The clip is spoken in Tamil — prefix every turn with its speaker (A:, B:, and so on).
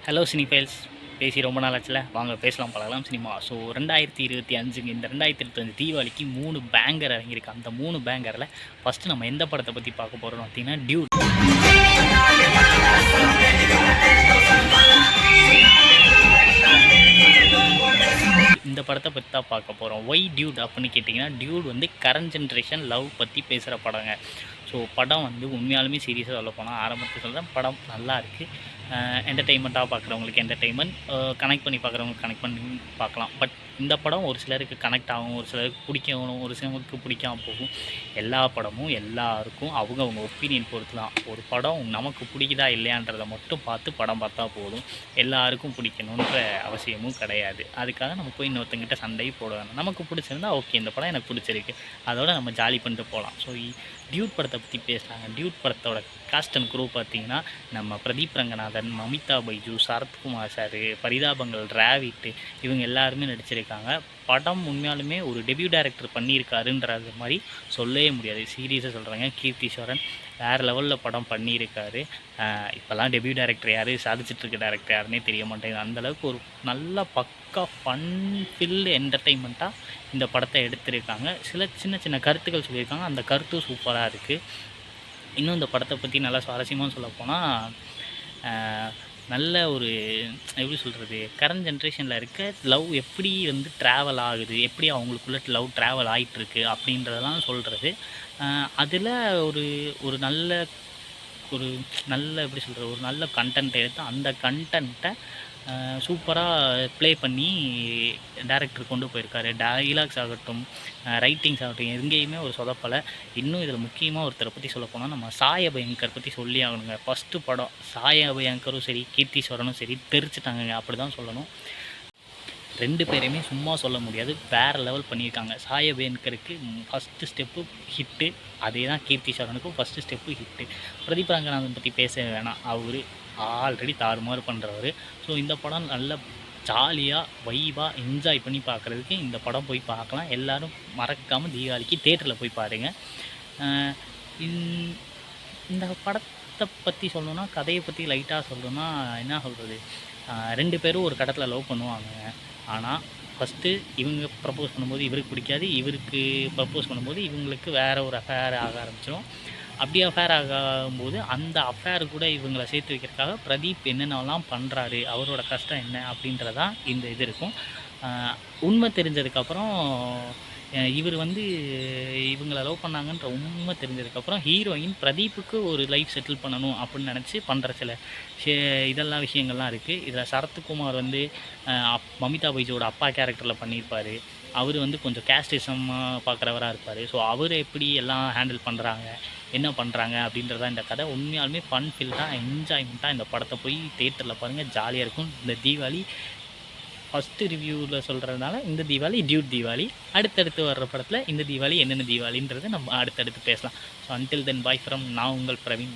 A: ஹலோ சினிஃபைல்ஸ், பேசி ரொம்ப நாள் ஆச்சுல, வாங்க பேசலாம் பழகலாம் சினிமா. ஸோ 2025 இந்த 2025 தீபாவளிக்கு 3 பேங்கர் இறங்கியிருக்கு. அந்த 3 பேங்கரில் ஃபஸ்ட்டு நம்ம எந்த படத்தை பற்றி பார்க்க போகிறோம் பார்த்தீங்கன்னா டியூட். இந்த படத்தை பற்றி தான் பார்க்க போகிறோம். ஒய் டியூட் அப்படின்னு கேட்டிங்கன்னா, டியூட் வந்து கரண்ட் ஜென்ரேஷன் லவ் பற்றி பேசுகிற படங்க. ஸோ படம் வந்து உண்மையாலுமே சீரியஸாக சொல்ல போனால் ஆரம்பத்தில் சொல்கிறேன், படம் நல்லா இருக்குது. என்டர்டெயின்மெண்ட்டாக பார்க்குறவங்களுக்கு என்டர்டெயின்மெண்ட், கனெக்ட் பண்ணி பார்க்குறவங்களுக்கு கனெக்ட் பண்ணி பார்க்கலாம். பட் இந்த படம் ஒரு சிலருக்கு கனெக்ட் ஆகும், ஒரு சிலருக்கு பிடிக்கணும், ஒரு சிலருக்கு பிடிக்காம போகும். எல்லா படமும் எல்லாருக்கும் அவங்க ஒப்பீனியன் பொறுத்து தான். ஒரு படம் நமக்கு பிடிக்குதா இல்லையான்றதை மட்டும் பார்த்து படம் பார்த்தா போதும். எல்லாருக்கும் பிடிக்கணுன்ற அவசியமும் கிடையாது. அதுக்காக நம்ம போய் இன்னொருத்தங்கிட்ட சண்டை போட வேணும். நமக்கு பிடிச்சிருந்தா ஓகே, இந்த படம் எனக்கு பிடிச்சிருக்கு, அதோட நம்ம ஜாலி பண்ணிட்டு போகலாம். ஸோ டியூட் படத்தை பற்றி பேசுகிறாங்க. டியூட் படத்தோட காஸ்ட் அண்ட் குரூ பார்த்திங்கன்னா, நம்ம பிரதீப் ரங்கநாதன், மமிதா பைஜு, சரத்குமார் சார், பரிதாபங்கள், டிராவிட், இவங்க எல்லாருமே நடிச்சிருக்காங்க. படம் உண்மையாலுமே ஒரு டெபியூ டைரக்டர் பண்ணியிருக்காருன்றது மாதிரி சொல்லவே முடியாது. சீரியஸாக சொல்கிறாங்க, கீர்த்திஸ்வரன் வேறு லெவலில் படம் பண்ணியிருக்காரு. இப்போல்லாம் டெபியூ டைரக்டர் யார், சாதிச்சிட்ருக்க டேரக்டர் யாருன்னே தெரிய மாட்டேங்குது. அந்தளவுக்கு ஒரு நல்ல பக்கா ஃபன் ஃபில்டு என்டர்டெயின்மெண்ட்டாக இந்த படத்தை எடுத்திருக்காங்க. சில சின்ன சின்ன கருத்துக்கள் சொல்லியிருக்காங்க, அந்த கருத்தும் சூப்பராக இருக்குது. இன்னும் இந்த படத்தை பற்றி நல்லா சுவாரஸ்யமாக சொல்லப்போனால், நல்ல ஒரு எப்படி சொல்கிறது, கரண்ட் ஜென்ரேஷனில் இருக்க லவ் எப்படி வந்து ட்ராவல் ஆகுது, எப்படி அவங்களுக்குள்ள லவ் ட்ராவல் ஆகிட்டுருக்கு அப்படின்றதெல்லாம் சொல்கிறது. அதில் ஒரு ஒரு நல்ல ஒரு நல்ல எப்படி சொல்கிறது, ஒரு நல்ல கண்டென்ட் எடுத்து அந்த கண்டென்ட்டை சூப்பராக ப்ளே பண்ணி டேரக்டர் கொண்டு போயிருக்காரு. டைலாக்ஸ் ஆகட்டும், ரைட்டிங்ஸ் ஆகட்டும், எங்கேயுமே ஒரு சொதப்பலை. இன்னும் இதில் முக்கியமாக ஒருத்தரை பற்றி சொல்ல போனால், நம்ம சாய் அபயங்கர் பற்றி சொல்லி ஆகணுங்க. ஃபஸ்ட்டு படம் சாய் அபயங்கரும் சரி, கீர்த்திஸ்வரனும் சரி தெரிச்சுட்டாங்க, அப்படி தான் சொல்லணும். 2 பேரையுமே சும்மா சொல்ல முடியாது, வேறு லெவல் பண்ணியிருக்காங்க. சாய் அபயங்கருக்கு ஃபஸ்ட்டு ஸ்டெப்பு ஹிட்டு, அதே தான் கீர்த்திஸ்வரனுக்கும் first step hit. Pradeep Ranganathan பற்றி பேச வேணாம், அவர் ஆல்ரெடி தாறுமாறு பண்ணுறவர். ஸோ இந்த படம் நல்ல ஜாலியாக வைபாக என்ஜாய் பண்ணி பார்க்குறதுக்கு இந்த படம் போய் பார்க்கலாம். எல்லோரும் மறக்காமல் தீபாவளிக்கு தேட்டரில் போய் பாருங்கள். இந்த படத்தை பற்றி சொல்லணுன்னா, கதையை பற்றி லைட்டாக சொல்லணுன்னா என்ன சொல்கிறது, 2 பேரும் ஒரு கடத்தில் லவ் பண்ணுவாங்க. ஆனால் ஃபஸ்ட்டு இவங்க ப்ரப்போஸ் பண்ணும்போது இவருக்கு பிடிக்காது, இவருக்கு ப்ரப்போஸ் பண்ணும்போது இவங்களுக்கு வேறு ஒரு அஃபேர் ஆக ஆரம்பிச்சிடும். அப்படி அஃபேர் ஆகும்போது அந்த அஃபேர் கூட இவங்களை சேர்த்து வைக்கிறதுக்காக பிரதீப் என்னென்னலாம் பண்ணுறாரு, அவரோட கஷ்டம் என்ன அப்படின்றதான் இந்த இது இருக்கும். உண்மை தெரிஞ்சதுக்கப்புறம் இவர் வந்து இவங்களை லவ் பண்ணாங்கன்ற உண்மை தெரிஞ்சதுக்கப்புறம் ஹீரோயின் பிரதீப்புக்கு ஒரு லைஃப் செட்டில் பண்ணணும் அப்படின்னு நினச்சி பண்ணுற சில இதெல்லாம் விஷயங்கள்லாம் இருக்குது. இதில் சரத்குமார் வந்து மமிதா பைஜோட அப்பா கேரக்டரில் பண்ணியிருப்பார். அவர் வந்து கொஞ்சம் கேஸ்டிசமாக பார்க்குறவராக இருப்பார். ஸோ அவர் எப்படி எல்லாம் ஹேண்டில் பண்ணுறாங்க, என்ன பண்ணுறாங்க அப்படின்றதான் இந்த கதை. உண்மையாலுமே ஃபன் ஃபில்டாக என்ஜாய்மெண்ட்டாக இந்த படத்தை போய் தேட்டரில் பாருங்கள், ஜாலியாக இருக்கும். இந்த தீபாவளி ஃபஸ்ட்டு ரிவ்யூவில் சொல்கிறதுனால இந்த தீபாவளி டியூட் தீபாவளி. அடுத்தடுத்து வர்ற படத்தில் இந்த தீபாவளி என்னென்ன தீபாவளின்றதை நம்ம அடுத்தடுத்து பேசலாம். So until then bye from நான் உங்கள் பிரவீன்.